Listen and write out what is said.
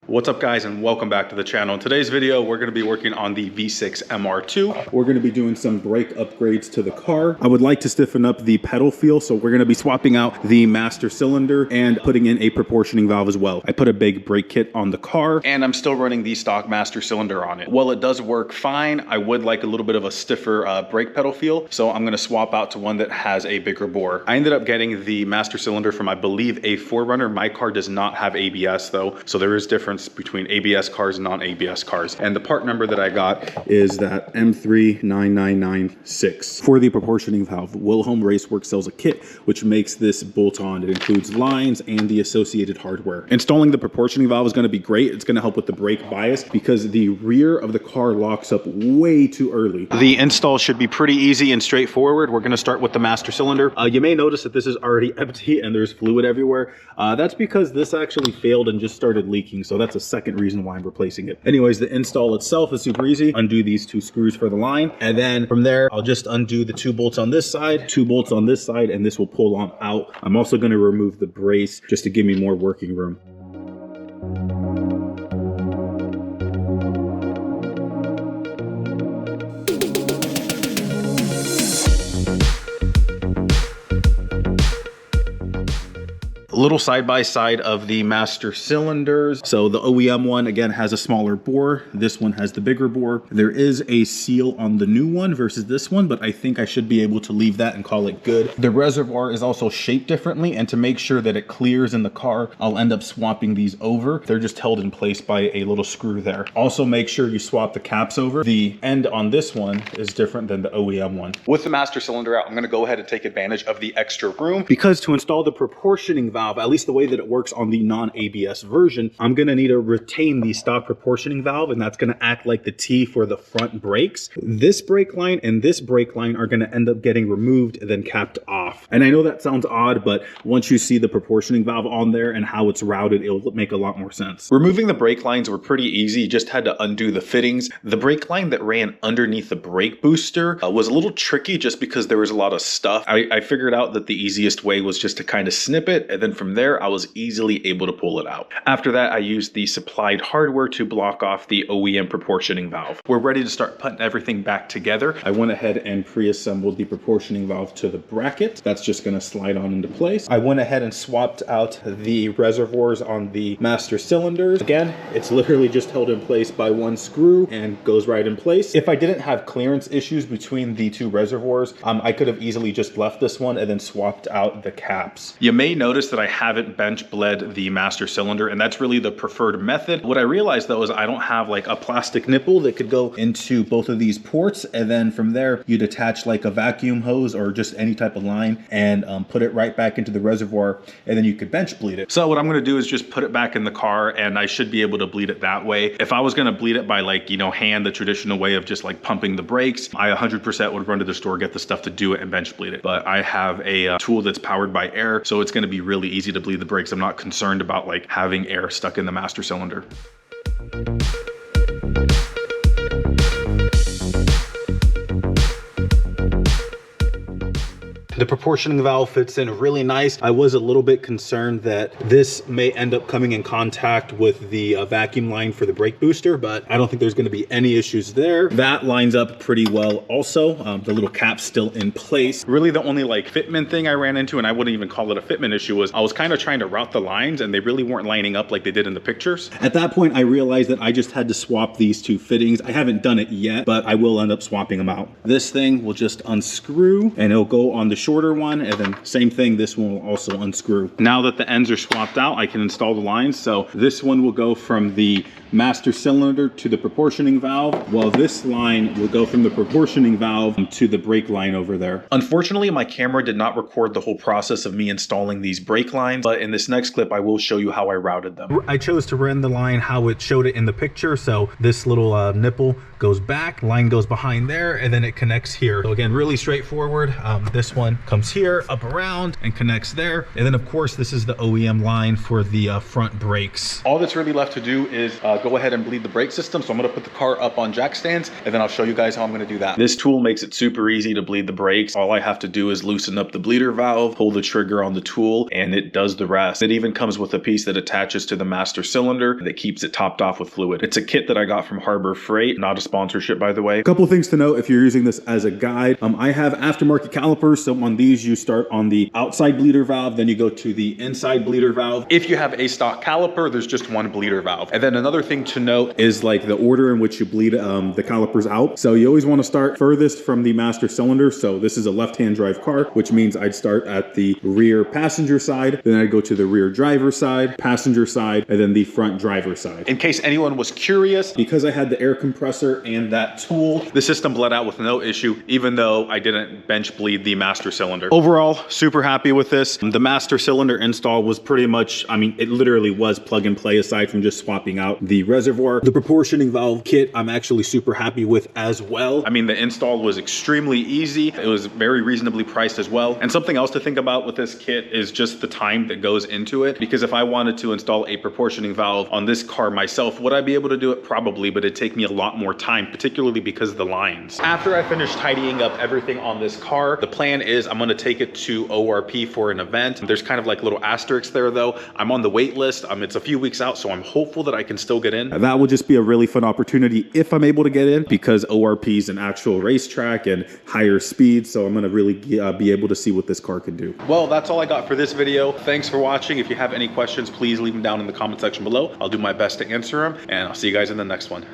What's up guys, and welcome back to the channel. In today's video, we're going to be working on the V6 MR2. We're going to be doing some brake upgrades to the car. I would like to stiffen up the pedal feel, so we're going to be swapping out the master cylinder and putting in a proportioning valve as well. I put a big brake kit on the car, and I'm still running the stock master cylinder on it. While it does work fine, I would like a little bit of a stiffer brake pedal feel, so I'm going to swap out to one that has a bigger bore. I ended up getting the master cylinder from, I believe, a 4Runner. My car does not have ABS though, so there is difference between ABS cars and non-ABS cars. And the part number that I got is that M39996. For the proportioning valve, Wilhelm Raceworks sells a kit which makes this bolt-on. It includes lines and the associated hardware. Installing the proportioning valve is going to be great. It's going to help with the brake bias because the rear of the car locks up way too early. The install should be pretty easy and straightforward. We're going to start with the master cylinder. You may notice that this is already empty and there's fluid everywhere. That's because this actually failed and just started leaking, so that's a second reason why I'm replacing it. Anyways, the install itself is super easy. Undo these two screws for the line, and then from there I'll just undo the 2 bolts on this side, 2 bolts on this side, and this will pull on out. I'm also going to remove the brace just to give me more working room. Little side by side of the master cylinders. So the OEM one again has a smaller bore. This one has the bigger bore. There is a seal on the new one versus this one, but I think I should be able to leave that and call it good. The reservoir is also shaped differently, and to make sure that it clears in the car, I'll end up swapping these over. They're just held in place by a little screw there. Also make sure you swap the caps over. The end on this one is different than the OEM one. With the master cylinder out, I'm going to go ahead and take advantage of the extra room, because to install the proportioning valve, at least the way that it works on the non-ABS version, I'm going to need to retain the stock proportioning valve, and that's going to act like the T for the front brakes. This brake line and this brake line are going to end up getting removed and then capped off. And I know that sounds odd, but once you see the proportioning valve on there and how it's routed, it'll make a lot more sense. Removing the brake lines were pretty easy. You just had to undo the fittings. The brake line that ran underneath the brake booster was a little tricky just because there was a lot of stuff. I figured out that the easiest way was just to kind of snip it, and then from there I was easily able to pull it out. After that, I used the supplied hardware to block off the OEM proportioning valve. We're ready to start putting everything back together. I went ahead and pre-assembled the proportioning valve to the bracket. That's just going to slide on into place. I went ahead and swapped out the reservoirs on the master cylinders. Again, it's literally just held in place by one screw and goes right in place. If I didn't have clearance issues between the 2 reservoirs, I could have easily just left this one and then swapped out the caps. You may notice that I haven't bench bled the master cylinder, and that's really the preferred method. What I realized though is I don't have like a plastic nipple that could go into both of these ports, and then from there you'd attach like a vacuum hose or just any type of line and put it right back into the reservoir, and then you could bench bleed it. So what I'm going to do is just put it back in the car, and I should be able to bleed it that way. If I was going to bleed it by like, you know, hand, the traditional way of just like pumping the brakes, I 100% would run to the store, get the stuff to do it, and bench bleed it. But I have a tool that's powered by air, so it's going to be really easy to bleed the brakes. I'm not concerned about like having air stuck in the master cylinder. The proportioning valve fits in really nice. I was a little bit concerned that this may end up coming in contact with the vacuum line for the brake booster, but I don't think there's going to be any issues there. That lines up pretty well also. The little cap's still in place. Really the only like fitment thing I ran into, and I wouldn't even call it a fitment issue, was I was kind of trying to route the lines and they really weren't lining up like they did in the pictures. At that point, I realized that I just had to swap these 2 fittings. I haven't done it yet, but I will end up swapping them out. This thing will just unscrew and it'll go on the shorter one, and then same thing, this one will also unscrew. Now that the ends are swapped out, I can install the lines. So this one will go from the master cylinder to the proportioning valve, while this line will go from the proportioning valve to the brake line over there. Unfortunately, my camera did not record the whole process of me installing these brake lines, but in this next clip I will show you how I routed them. I chose to run the line how it showed it in the picture. So this little nipple goes back, line goes behind there, and then it connects here. So again, really straightforward. This one comes here, up around, and connects there. And then of course, this is the OEM line for the front brakes. All that's really left to do is go ahead and bleed the brake system. So I'm gonna put the car up on jack stands, and then I'll show you guys how I'm gonna do that. This tool makes it super easy to bleed the brakes. All I have to do is loosen up the bleeder valve, pull the trigger on the tool, and it does the rest. It even comes with a piece that attaches to the master cylinder that keeps it topped off with fluid. It's a kit that I got from Harbor Freight, not a sponsorship, by the way. A couple of things to note if you're using this as a guide. I have aftermarket calipers, so on these you start on the outside bleeder valve, then you go to the inside bleeder valve. If you have a stock caliper, there's just one bleeder valve. And then another thing to note is like the order in which you bleed the calipers out. So you always want to start furthest from the master cylinder. So this is a left-hand drive car, which means I'd start at the rear passenger side, then I'd go to the rear driver side, passenger side, and then the front driver side. In case anyone was curious, because I had the air compressor and that tool, the system bled out with no issue, even though I didn't bench bleed the master cylinder. Overall, super happy with this. The master cylinder install was pretty much, I mean, it literally was plug and play aside from just swapping out the reservoir. The proportioning valve kit, I'm actually super happy with as well. I mean, the install was extremely easy. It was very reasonably priced as well. And something else to think about with this kit is just the time that goes into it. Because if I wanted to install a proportioning valve on this car myself, would I be able to do it? Probably, but it'd take me a lot more time, particularly because of the lines. After I finish tidying up everything on this car, the plan is I'm gonna take it to ORP for an event. There's kind of like little asterisks there though. I'm on the wait list. It's a few weeks out, so I'm hopeful that I can still get in. That will just be a really fun opportunity if I'm able to get in, because ORP is an actual racetrack and higher speed. So I'm gonna really be able to see what this car can do. Well, that's all I got for this video. Thanks for watching. If you have any questions, please leave them down in the comment section below. I'll do my best to answer them, and I'll see you guys in the next one.